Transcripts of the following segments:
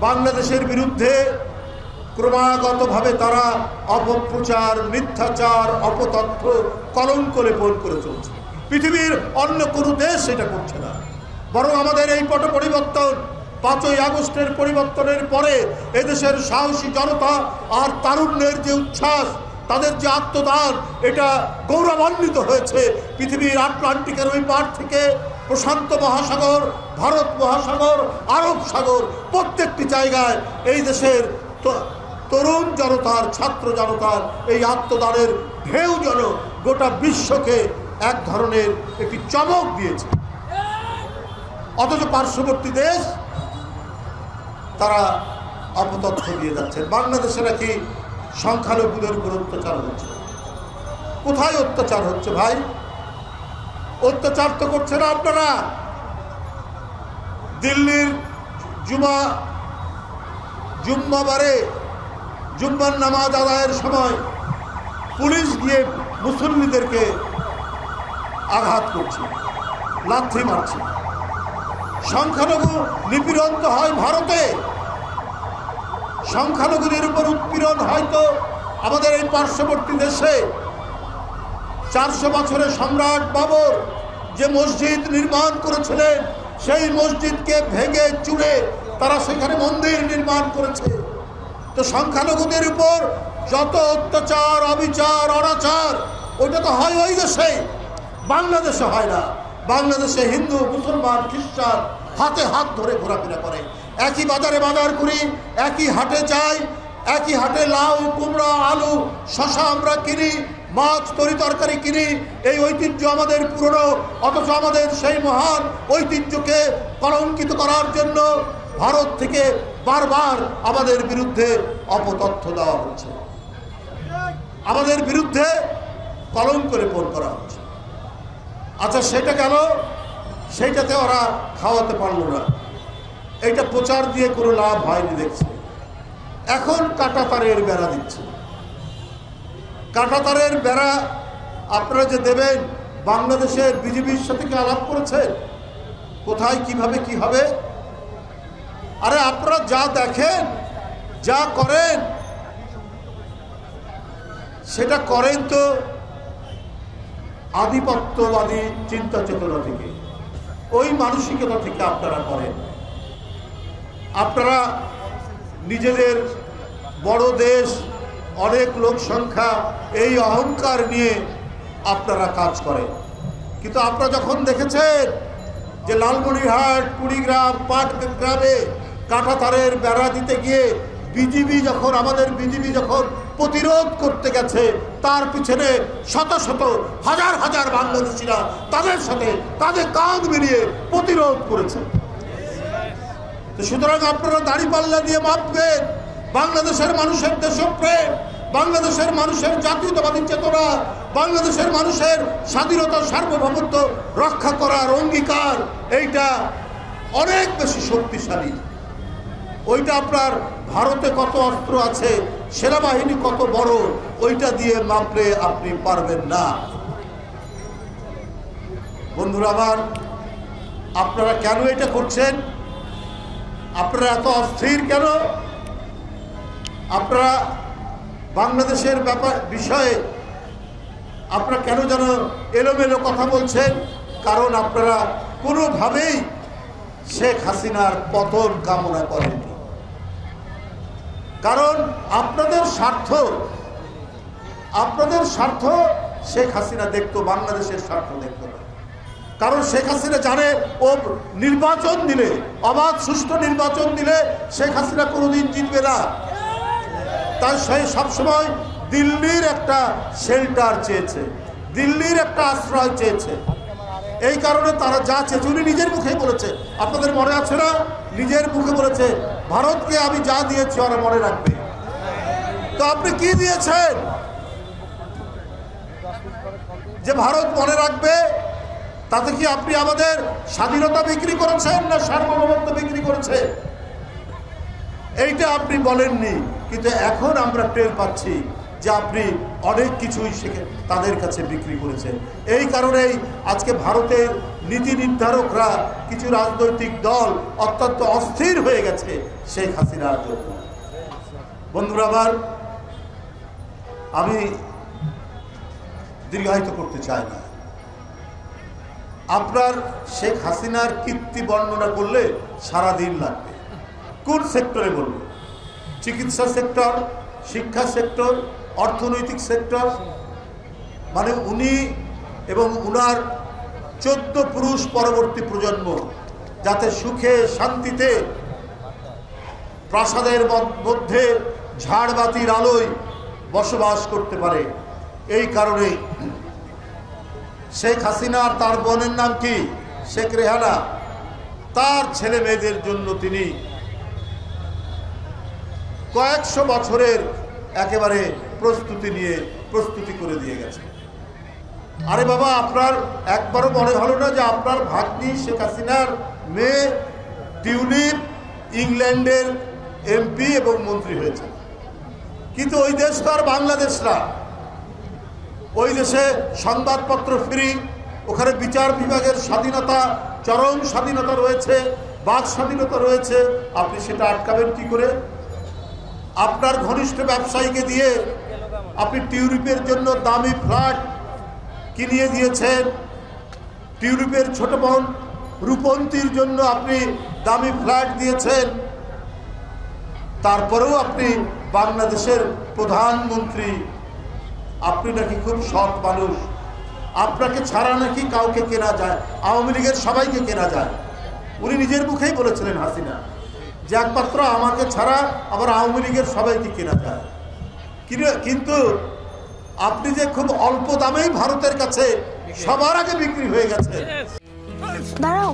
বাংলাদেশের বিরুদ্ধে ক্রমাগতভাবে তারা অপপ্রচার, মিথ্যাচার, অপতথ্য, কলঙ্ক লেপন করে চলছে। পৃথিবীর অন্য কোনো দেশ সেটা করছে না। বরং আমাদের এই পট পরিবর্তন, 5ই আগস্টের পরিবর্তনের পরে এদেশের সাহসী জনতা আর তারুণ্যের যে উচ্ছ্বাস, তাদের যে আত্মদান, এটা গৌরবান্বিত হয়েছে। পৃথিবীর আটলান্টিকের ওই পার থেকে প্রশান্ত মহাসাগর, ভারত মহাসাগর, আরব সাগর, প্রত্যেকটি জায়গায় এই দেশের তরুণ জনতার, ছাত্র জনতার এই আত্মদানের ঢেউ যেন গোটা বিশ্বকে এক ধরনের একটি চমক দিয়েছে। অথচ পার্শ্ববর্তী দেশ তারা অপতথ্য দিয়ে যাচ্ছে। বাংলাদেশে নাকি সংখ্যালঘুদের উপর অত্যাচার হচ্ছে। কোথায় অত্যাচার হচ্ছে ভাই? অত্যাচার তো করছে না আপনারা। দিল্লির জুম্মার নামাজ আদায়ের সময় পুলিশ গিয়ে মুসল্লিদেরকে আঘাত করছে, লাথি মারছে। সংখ্যালঘু নিপীড়ন তো হয় ভারতে, সংখ্যালঘুদের উপর উৎপীড়ন হয়তো আমাদের এই পার্শ্ববর্তী দেশে। 400 বছরের সম্রাট বাবর যে মসজিদ নির্মাণ করেছিলেন, সেই মসজিদকে ভেঙে চুড়ে তারা সেখানে মন্দির নির্মাণ করেছে। তো সংখ্যালঘুদের উপর যত অত্যাচার, অবিচার, অনাচার, ওইটা তো হয় ওই দেশে, বাংলাদেশে হয় না। বাংলাদেশে হিন্দু, মুসলমান, খ্রিস্টান হাতে হাত ধরে ঘোরাফেরা করে। একই বাজারে বাজার করি, একই হাটে যাই, একই হাটে লাউ, কুমড়া, আলু, শশা আমরা কিনি, মাছ, তরি তরকারি কিনি। এই ঐতিহ্য আমাদের পুরনো। অথচ আমাদের সেই মহান ঐতিহ্যকে কলঙ্কিত করার জন্য ভারত থেকে বারবার আমাদের বিরুদ্ধে অপতথ্য দেওয়া হচ্ছে, আমাদের বিরুদ্ধে কলঙ্ক লেপন করা হচ্ছে। আচ্ছা, সেটা কেন? সেইটাতে ওরা খাওয়াতে পারলো না। এইটা প্রচার দিয়ে কোনো লাভ হয়নি দেখছে। এখন কাঁটাতারের বেড়া দিচ্ছে। কাঁটাতারের বেড়া আপনারা যে দেবেন, বাংলাদেশের বিজেপির সাথে কি আলাপ করেছেন? কোথায় কিভাবে কি হবে? আরে আপনারা যা দেখেন, যা করেন, সেটা করেন তো আধিপত্যবাদী চিন্তা চেতনা থেকে, ওই মানসিকতা থেকে আপনারা করেন। আপনারা নিজেদের বড় দেশ, অনেক লোক সংখ্যা, এই অহংকার নিয়ে আপনারা কাজ করেন। কিন্তু আপনারা যখন দেখেছেন যে লালমনিরহাট, কুড়িগ্রাম, পাটগ্রামে কাঁটাতারের বেড়া দিতে গিয়ে আমাদের বিজিবি যখন প্রতিরোধ করতে গেছে, তার পিছনে শত শত হাজার হাজার বাংলাদেশিরা তাদের সাথে তাদের কাঁধ মিলিয়ে প্রতিরোধ করেছে। সুতরাং আপনারা দাঁড়িপাল্লা দিয়ে মাপবেন। বাংলাদেশের মানুষের দেশপ্রেম, বাংলাদেশের মানুষের জাতীয়তাবাদী চেতনা, বাংলাদেশের মানুষের স্বাধীনতা, সার্বভৌমত্ব রক্ষা করার অঙ্গীকার, এইটা অনেক বেশি শক্তিশালী। ওইটা আপনার ভারতে কত অস্ত্র আছে, সেনাবাহিনী কত বড়, ওইটা দিয়ে মাপলে আপনি পারবেন না। বন্ধুরা আমার, আপনারা কেন এটা করছেন? আপনারা এত অস্থির কেন? আপনারা বাংলাদেশের বিষয়ে আপনারা কেন যেন এলোমেলো কথা বলছেন? কারণ আপনারা কোনোভাবেই শেখ হাসিনার পতন কামনা করেননি। কারণ আপনাদের স্বার্থ শেখ হাসিনা দেখতো, বাংলাদেশের স্বার্থ দেখতো না। কারণ শেখ হাসিনা জানে ও নির্বাচন দিলে, অবাধ সুষ্ঠু নির্বাচন দিলে শেখ হাসিনা কোনোদিন জিতবে না। তাই সে সবসময় দিল্লির একটা শেল্টার চেয়েছে, দিল্লির একটা আশ্রয় চেয়েছে। এই কারণে তারা যা চেয়েছে, উনি নিজের মুখেই বলেছে, আপনাদের মনে আছে না? নিজের মুখে বলেছে, ভারতকে আমি যা দিয়েছি ওরা মনে রাখবে। তো আপনি কি দিয়েছেন যে ভারত মনে রাখবে? তাতে কি আপনি আমাদের স্বাধীনতা বিক্রি করেছেন না সার্বভৌমত্ব বিক্রি করেছে? এইটা আপনি বলেননি। কিন্তু এখন আমরা টের পাচ্ছি যে আপনি অনেক কিছুই তাদের কাছে বিক্রি করেছেন। এই কারণেই আজকে ভারতের নীতি নির্ধারকরা, কিছু রাজনৈতিক দল অত্যন্ত অস্থির হয়ে গেছে শেখ হাসিনার জন্য। বন্ধুরা আমার, আমি দীর্ঘায়িত করতে চাই না। আপনার শেখ হাসিনার কীর্তি বর্ণনা করলে সারাদিন লাগবে। কোন সেক্টরে বলবো? চিকিৎসা সেক্টর, শিক্ষা সেক্টর, অর্থনৈতিক সেক্টর, মানে উনি এবং উনার 14 পুরুষ পরবর্তী প্রজন্ম যাতে সুখে শান্তিতে প্রাসাদের মধ্যে ঝাড়বাতির আলোয় বসবাস করতে পারে, এই কারণে শেখ হাসিনার, তার বোনের নাম কি, শেখ রেহানা, তার ছেলে মেয়েদের জন্য তিনি কয়েকশো বছরের একেবারে প্রস্তুতি করে দিয়ে গেছে। আরে বাবা, আপনার একবারও মনে হলো না যে আপনার ভাগ্নি শেখ হাসিনার মেয়ে টিউলিপ ইংল্যান্ডের এমপি এবং মন্ত্রী হয়েছে? কিন্তু ওই দেশ তো আর বাংলাদেশ না। ওই দেশে সংবাদপত্র ফ্রি, ওখানে বিচার বিভাগের স্বাধীনতা, চরম স্বাধীনতা রয়েছে, বাক স্বাধীনতা রয়েছে। আপনি সেটা আটকাবেন কি করে? আপনার ঘনিষ্ঠ ব্যবসায়ীকে দিয়ে আপনি টিউলিপের জন্য দামি ফ্ল্যাট কিনিয়ে দিয়েছেন, টিউলিপের ছোট বোন রূপন্তীর জন্য আপনি দামি ফ্ল্যাট দিয়েছেন, তারপরেও আপনি বাংলাদেশের প্রধানমন্ত্রী, আপনি নাকি খুব সৎ মানুষ, আপনাকে ছাড়া নাকি কাউকে কেনা যায়, আওয়ামী লীগের সবাইকে কেনা যায়। উনি নিজের মুখেই বলেছিলেন হাসিনা যে একমাত্র আমাকে ছাড়া আবার আওয়ামী লীগের সবাইকে কেনা যায়। কিন্তু আপনি যে খুব অল্প দামেই ভারতের কাছে সবার আগে বিক্রি হয়ে গেছে। দাঁড়াও,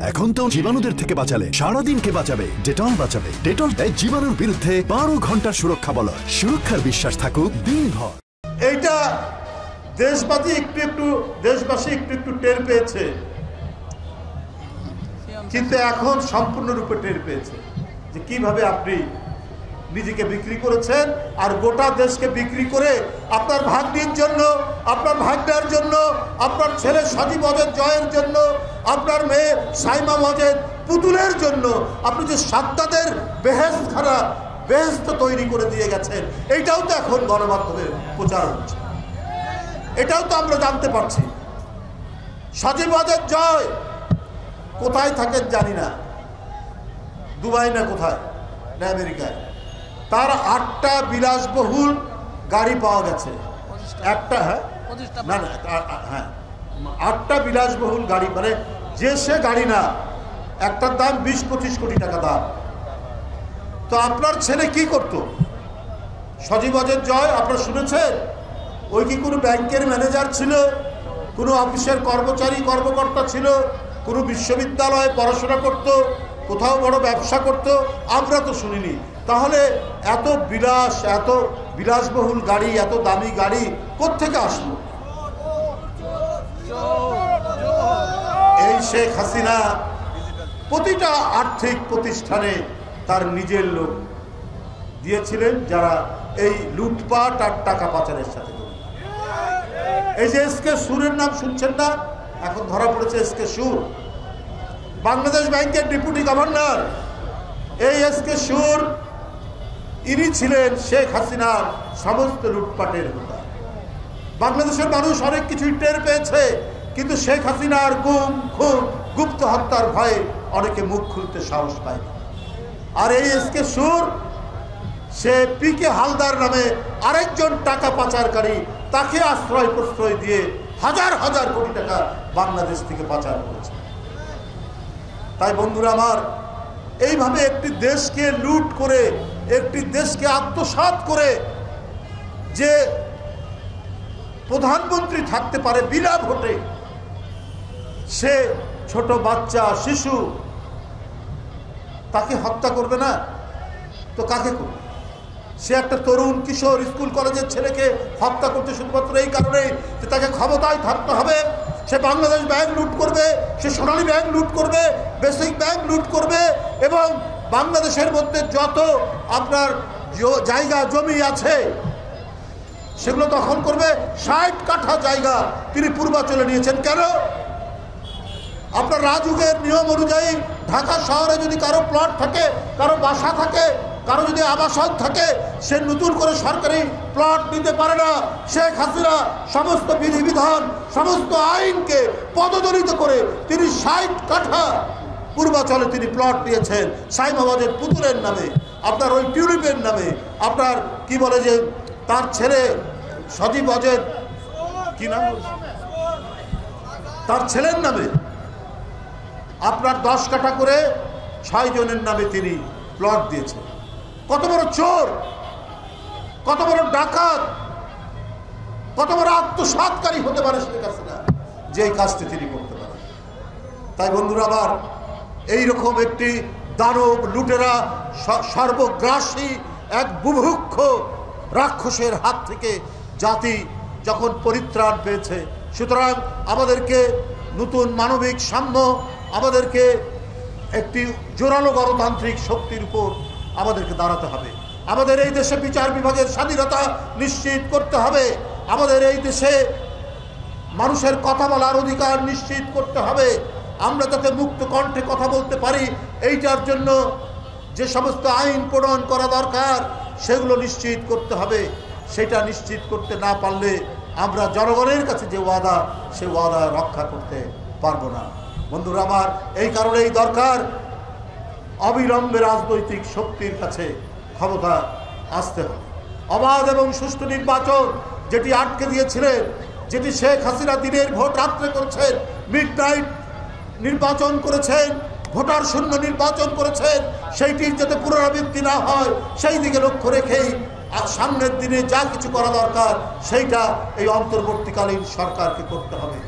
এখন তো জীবাণুদের থেকে বাঁচালে সারাদিনকে বাঁচাবে ডেটল। বাঁচাবে ডেটল দেয় জীবাণুর বিরুদ্ধে 12 ঘন্টার সুরক্ষা বলয়। সুরক্ষার বিশ্বাস থাকুক দিনভর। এইটা দেশবাসী একটু একটু টের পেয়েছে, কিন্তু এখন সম্পূর্ণরূপে টের পেয়েছে যে কিভাবে আপনি নিজেকে বিক্রি করেছেন, আর গোটা দেশকে বিক্রি করে আপনার ভাগ্নির জন্য, আপনার ভাগ্নের জন্য, আপনার ছেলে সাজিব অজেদ জয়ের জন্য, আপনার মেয়ে সাইমা অজেদ পুতুলের জন্য আপনি যে সাদ্দাদের বেহেশত তৈরি করে দিয়ে গেছেন, এইটাও তো এখন গণমাধ্যমে প্রচার হচ্ছে, এটাও তো আমরা জানতে পারছি। সাজিব অজেদ জয় কোথায় থাকেন জানি না, দুবাই না কোথায় না আমেরিকায়, তার 8টা বিলাসবহুল গাড়ি পাওয়া গেছে। একটা হ্যাঁ 8টা বিলাসবহুল গাড়ি, মানে যে সে গাড়ি না, একটার দাম 20-25 কোটি টাকা দাম। তো আপনার ছেলে কি করত? সাজিব অজেদ জয় আপনারা শুনেছেন? ওই কি কোনো ব্যাংকের ম্যানেজার ছিল, কোনো অফিসের কর্মকর্তা ছিল, কোনো বিশ্ববিদ্যালয়ে পড়াশোনা করত, কোথাও বড় ব্যবসা করত? আমরা তো শুনিনি। তাহলে এত বিলাসবহুল গাড়ি, এত দামি গাড়ি কোত্থেকে আসলো? এই শেখ হাসিনা প্রতিটা আর্থিক প্রতিষ্ঠানে তার নিজের লোক দিয়েছিলেন, যারা এই লুটপাট আর টাকা পাচারের সাথে। এই যে এসকে সুরের নাম শুনছেন না? এখন ধরা পড়েছে এসকে সুর, বাংলাদেশ ব্যাংকের ডেপুটি গভর্নর। এই এসকে সুর, ইনি ছিলেন শেখ হাসিনার সমস্ত লুটপাটের হোতা। বাংলাদেশের মানুষ অনেক কিছুই টের পেয়েছে, কিন্তু শেখ হাসিনার গুম খুন গুপ্ত হত্যার ভয়ে অনেকে মুখ খুলতে সাহস পায় না। আর এই এসকে সুর, সে পিকে হালদার নামে আরেকজন টাকা পাচারকারী, তাকে আশ্রয় প্রশ্রয় দিয়ে হাজার হাজার কোটি টাকা বাংলাদেশ থেকে পাচার করেছে। তাই বন্ধুরা আমার, এইভাবে একটি দেশকে লুট করে, একটি দেশকে আত্মসাৎ করে যে প্রধানমন্ত্রী থাকতে পারে বিনা ভোটে, সে ছোট বাচ্চা শিশু, তাকে হত্যা করবে না তো কাকে করবে? সে একটা তরুণ কিশোর স্কুল কলেজের ছেলেকে হত্যা করতে শুধুমাত্র এই কারণেই যে তাকে ক্ষমতায় থাকতে হবে। সে বাংলাদেশ ব্যাংক লুট করবে, সে সোনালী ব্যাংক লুট করবে, বেসিক ব্যাংক লুট করবে, এবং বাংলাদেশের মধ্যে যত আপনার জায়গা জমি আছে সেগুলো দখল করবে। 60 কাঠা জায়গা তিনি পূর্বাঞ্চলে নিয়েছেন। কেন? আপনার রাজুকের নিয়ম অনুযায়ী ঢাকা শহরে যদি কারো প্লট থাকে, কারো বাসা থাকে, কারো যদি আবাসন থাকে, সে নতুন করে সরকারি প্লট নিতে পারে না। শেখ হাসিনা সমস্ত বিধিবিধান, সমস্ত আইনকে পদদলিত করে তিনি 60 কাঠা পূর্বাঞ্চলে তিনি প্লট নিয়েছেন সাইমাবাদের পুতুলের নামে, আপনার ওই টিউলিপের নামে, আপনার কি বলে যে তার ছেলে সজীব অজেদ কি নাম, তার ছেলের নামে আপনার 10 কাঠা করে 6 জনের নামে তিনি প্লট দিয়েছেন। কত বড় চোর, কত বড় ডাকাত, কত বড় আত্মসাৎকারী হতে পারে শেখ হাসিনা, যে এই কাজটি তিনি করতে পারেন। তাই বন্ধুরা আবার এইরকম একটি দানব লুটেরা সর্বগ্রাসী এক বুভুক্ষ রাক্ষসের হাত থেকে জাতি যখন পরিত্রাণ পেয়েছে, সুতরাং আমাদেরকে নতুন মানবিক সাম্য, আমাদেরকে একটি জোরালো গণতান্ত্রিক শক্তির উপর আমাদেরকে দাঁড়াতে হবে। আমাদের এই দেশে বিচার বিভাগের স্বাধীনতা নিশ্চিত করতে হবে। আমাদের এই দেশে মানুষের কথা বলার অধিকার নিশ্চিত করতে হবে। আমরা যাতে মুক্ত কণ্ঠে কথা বলতে পারি, এইটার জন্য যে সমস্ত আইন প্রণয়ন করা দরকার সেগুলো নিশ্চিত করতে হবে। সেটা নিশ্চিত করতে না পারলে আমরা জনগণের কাছে যে ওয়াদা, সে ওয়াদা রক্ষা করতে পারবো না। বন্ধুরা আমার, এই কারণেই দরকার অবিলম্বে রাজনৈতিক শক্তির কাছে ক্ষমতা আসতে হবে। অবাধ এবং সুষ্ঠু নির্বাচন যেটি আটকে দিয়েছিলেন, যেটি শেখ হাসিনা দিনের ভোট রাত্রে করেছেন, মিডনাইট নির্বাচন করেছেন, ভোটার শূন্য নির্বাচন করেছেন, সেইটির যাতে পুনরাবৃত্তি না হয় সেই দিকে লক্ষ্য রেখেই সামনের দিনে যা কিছু করা দরকার সেইটা এই অন্তর্বর্তীকালীন সরকারকে করতে হবে।